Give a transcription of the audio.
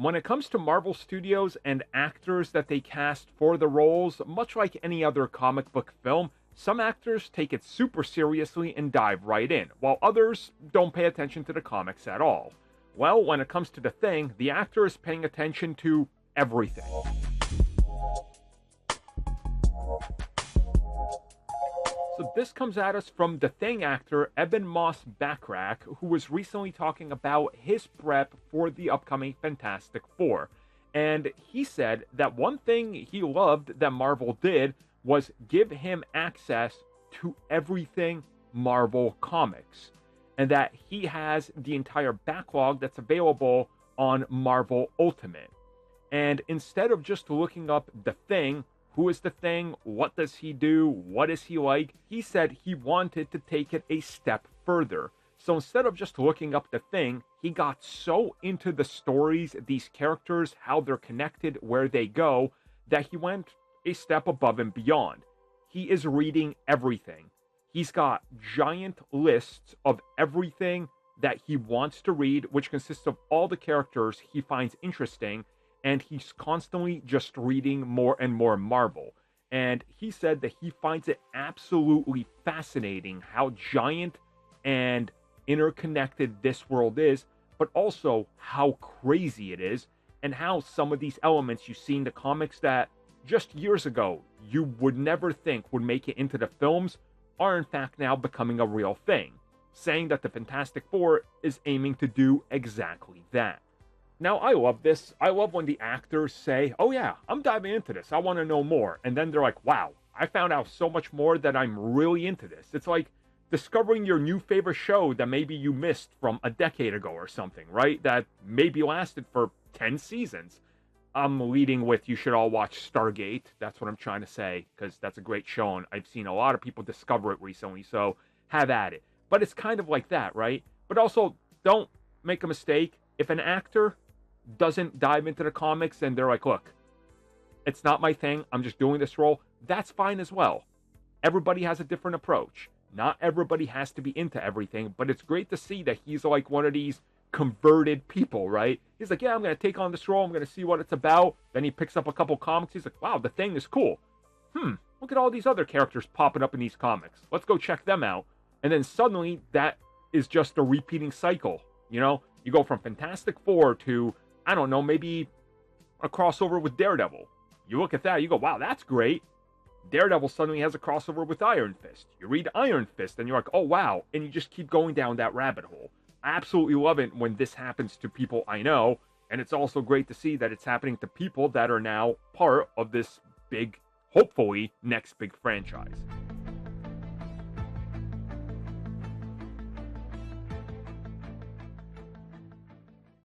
When it comes to Marvel Studios and actors that they cast for the roles, much like any other comic book film, some actors take it super seriously and dive right in, while others don't pay attention to the comics at all. Well, when it comes to The Thing, the actor is paying attention to everything. So this comes at us from The Thing actor Eben Moss-Backrack, who was recently talking about his prep for the upcoming Fantastic Four. And he said that one thing he loved that Marvel did was give him access to everything Marvel Comics. And that he has the entire backlog that's available on Marvel Ultimate. And instead of just looking up The Thing, who is The Thing? What does he do? What is he like? He said he wanted to take it a step further. So instead of just looking up The Thing, he got so into the stories, these characters, how they're connected, where they go, that he went a step above and beyond. He is reading everything. He's got giant lists of everything that he wants to read, which consists of all the characters he finds interesting, and he's constantly just reading more and more Marvel. And he said that he finds it absolutely fascinating how giant and interconnected this world is, but also how crazy it is, and how some of these elements you see in the comics that just years ago you would never think would make it into the films are in fact now becoming a real thing, saying that the Fantastic Four is aiming to do exactly that. Now, I love this. I love when the actors say, oh yeah, I'm diving into this. I want to know more. And then they're like, wow, I found out so much more that I'm really into this. It's like discovering your new favorite show that maybe you missed from a decade ago or something, right? That maybe lasted for 10 seasons. I'm leading with you should all watch Stargate. That's what I'm trying to say, because that's a great show, and I've seen a lot of people discover it recently, so have at it. But it's kind of like that, right? But also, don't make a mistake. If an actor doesn't dive into the comics and they're like, look, it's not my thing, I'm just doing this role, that's fine as well. Everybody has a different approach. Not everybody has to be into everything, but it's great to see that he's like one of these converted people, right? He's like, yeah, I'm going to take on this role, I'm going to see what it's about. Then he picks up a couple comics, he's like, wow, The Thing is cool. Look at all these other characters popping up in these comics. Let's go check them out. And then suddenly, that is just a repeating cycle, you know? You go from Fantastic Four to, I don't know, maybe a crossover with Daredevil. You look at that, you go, wow, that's great. Daredevil suddenly has a crossover with Iron Fist. You read Iron Fist, and you're like, oh, wow. And you just keep going down that rabbit hole. I absolutely love it when this happens to people I know. And it's also great to see that it's happening to people that are now part of this big, hopefully, next big franchise.